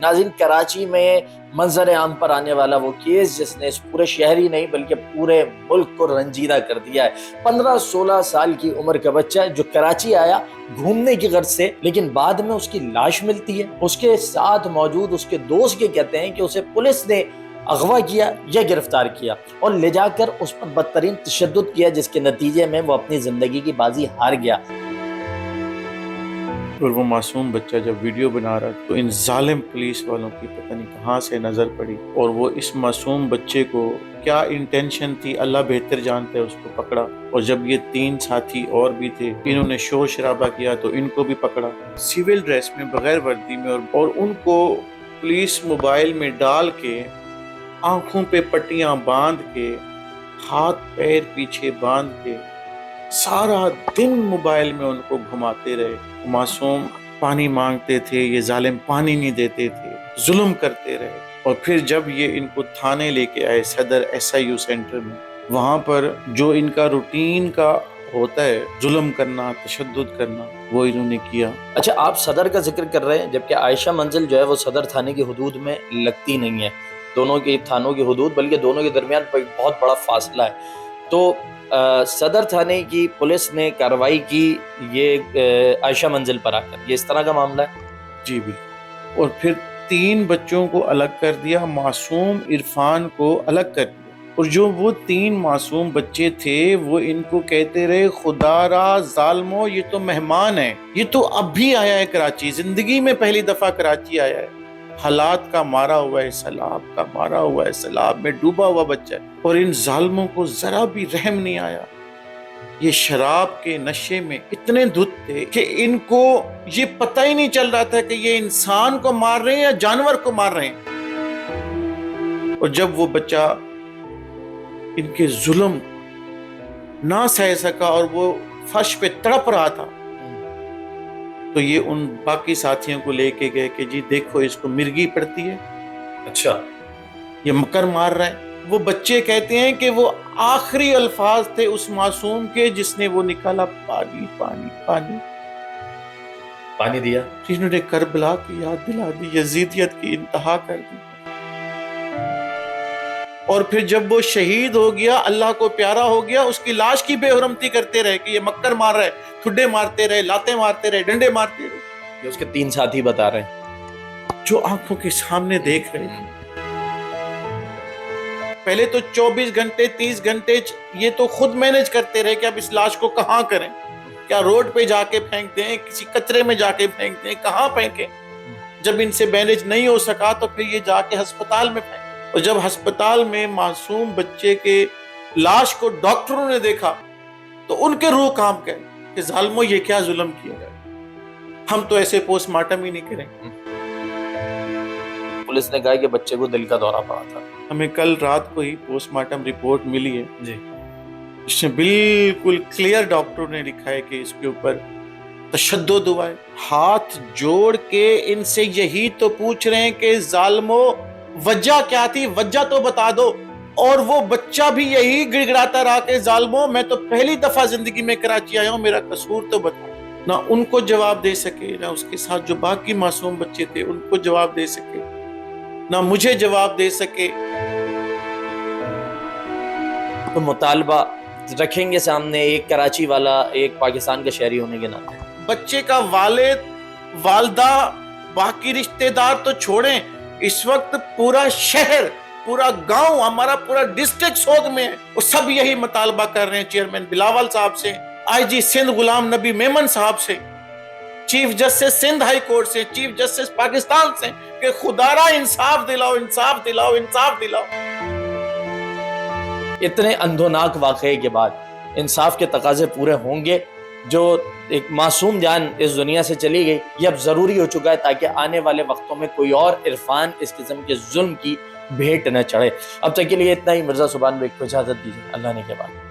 ناظرین، کراچی میں منظر عام پر آنے والا وہ کیس جس نے اس پورے شہر ہی نہیں بلکہ پورے ملک کو رنجیدہ کر دیا ہے۔ 15-16 سال کی عمر کا بچہ جو کراچی آیا گھومنے کی غرض سے، لیکن بعد میں اس کی لاش ملتی ہے۔ اس کے ساتھ موجود اس کے دوست یہ کہتے ہیں کہ اسے پولیس نے اغوا کیا یا گرفتار کیا اور لے جا کر اس پر بدترین تشدد کیا، جس کے نتیجے میں وہ اپنی زندگی کی بازی ہار گیا۔ اور وہ معصوم بچہ جب ویڈیو بنا رہا تو ان ظالم پولیس والوں کی پتہ نہیں کہاں سے نظر پڑی، اور وہ اس معصوم بچے کو کیا انٹینشن تھی اللہ بہتر جانتا ہے، اس کو پکڑا۔ اور جب یہ 3 ساتھی اور بھی تھے، انہوں نے شور شرابہ کیا تو ان کو بھی پکڑا، سول ڈریس میں بغیر وردی میں، اور ان کو پولیس موبائل میں ڈال کے آنکھوں پہ پٹیاں باندھ کے ہاتھ پیر پیچھے باندھ کے سارا دن موبائل میں ان کو گھماتے رہے۔ معصوم پانی مانگتے تھے، یہ ظالم پانی نہیں دیتے تھے، ظلم کرتے رہے۔ اور پھر جب یہ ان کو تھانے لے کے آئے، صدر SIU سینٹر میں، وہاں پر جو ان کا روٹین کا ہوتا ہے ظلم کرنا، تشدد کرنا، وہ انہوں نے کیا۔ اچھا، آپ صدر کا ذکر کر رہے ہیں، جبکہ عائشہ منزل جو ہے وہ صدر تھانے کی حدود میں لگتی نہیں ہے۔ دونوں کی تھانوں کی حدود، بلکہ دونوں کے درمیان بہت بڑا فاصلہ ہے۔ تو صدر تھانے کی پولیس نے کارروائی کی یہ عائشہ منزل پر آ کر، یہ اس طرح کا معاملہ ہے؟ جی بالکل۔ اور پھر 3 بچوں کو الگ کر دیا، معصوم عرفان کو الگ کر دیا، اور جو وہ 3 معصوم بچے تھے وہ ان کو کہتے رہے خدا را ظالمو، یہ تو مہمان ہے، یہ تو اب بھی آیا ہے کراچی، زندگی میں پہلی دفعہ کراچی آیا ہے، حالات کا مارا ہوا ہے، سیلاب کا مارا ہوا ہے، سیلاب میں ڈوبا ہوا بچہ ہے، اور ان ظالموں کو ذرا بھی رحم نہیں آیا۔ یہ شراب کے نشے میں اتنے دھت تھے کہ ان کو یہ پتہ ہی نہیں چل رہا تھا کہ یہ انسان کو مار رہے ہیں یا جانور کو مار رہے ہیں۔ اور جب وہ بچہ ان کے ظلم نہ سہ سکا اور وہ فرش پہ تڑپ رہا تھا، تو یہ ان باقی ساتھیوں کو لے کے گئے کہ جی دیکھو اس کو مرگی پڑتی ہے، اچھا، یہ مکر مار رہا ہے۔ وہ بچے کہتے ہیں کہ وہ آخری الفاظ تھے اس معصوم کے جس نے وہ نکالا، پانی پانی پانی، پانی دیا۔ جنہوں نے کربلا کی یاد دلا دی، یزیدیت کی انتہا کر دی۔ اور پھر جب وہ شہید ہو گیا، اللہ کو پیارا ہو گیا، اس کی لاش کی بے حرمتی کرتے رہے کہ یہ مکر مار رہا ہے، ٹھڈے مارتے رہے، لاتے مارتے رہے، ڈنڈے مارتے رہے۔ یہ اس کے 3 ساتھی بتا رہے ہیں جو آنکھوں کے سامنے دیکھ رہے ہیں۔ پہلے تو 24 گھنٹے 30 گھنٹے یہ تو خود مینج کرتے رہے کہ اب اس لاش کو کہاں کریں، کیا روڈ پہ جا کے پھینک دیں، کسی کچرے میں جا کے پھینک دیں، کہاں پھینکیں۔ جب ان سے مینج نہیں ہو سکا تو پھر یہ جا کے ہسپتال میں پھینک، اور جب ہسپتال میں معصوم بچے کے لاش کو ڈاکٹروں نے دیکھا تو ان کے روح کانپ گئے کہ ظالموں یہ کیا ظلم کیا گیا، ہم تو ایسے پوسٹ مارٹم ہی نہیں کریں۔ پولیس نے کہا کہ بچے کو دل کا دورہ پڑا تھا۔ ہمیں کل رات کو ہی پوسٹ مارٹم رپورٹ ملی ہے جی، اس میں بالکل کلیئر ڈاکٹروں نے لکھا ہے کہ اس کے اوپر تشدد ہوا ہے۔ ہاتھ جوڑ کے ان سے یہی تو پوچھ رہے ہیں کہ ظالمو وجہ کیا تھی، وجہ تو بتا دو۔ اور وہ بچہ بھی یہی گڑگڑاتا رہا کہ ظالمو میں تو پہلی دفعہ زندگی میں کراچی آیا ہوں، میرا قصور تو بتا۔ نہ ان کو جواب دے سکے، نہ اس کے ساتھ جو باقی معصوم بچے تھے ان کو جواب دے سکے، نہ مجھے جواب دے سکے۔ تو مطالبہ رکھیں گے سامنے، ایک کراچی والا، ایک پاکستان کا شہری ہونے کے ناطے۔ بچے کا والد، والدہ، باقی رشتہ دار تو چھوڑیں، اس وقت پورا شہر، پورا گاؤں، ہمارا پورا ڈسٹرکٹ سوگ میں ہے، وہ سب یہی مطالبہ کر رہے ہیں چیئرمین بلاول صاحب سے، IG سندھ غلام نبی میمن صاحب سے، chief justice Sindh high court سے، چیف جسٹس پاکستان سے، کہ خدا را انصاف دلاؤ، انصاف دلاؤ، انصاف دلاؤ۔ اتنے اندھوناک واقعے کے بعد انصاف کے تقاضے پورے ہوں گے؟ جو ایک معصوم جان اس دنیا سے چلی گئی، یہ اب ضروری ہو چکا ہے تاکہ آنے والے وقتوں میں کوئی اور عرفان اس قسم کے ظلم کی بھیٹ نہ چڑھے۔ اب تک کے لیے اتنا ہی۔ مرزا سبحان بیگ کو اجازت دیجیے، اللہ نے کے بعد۔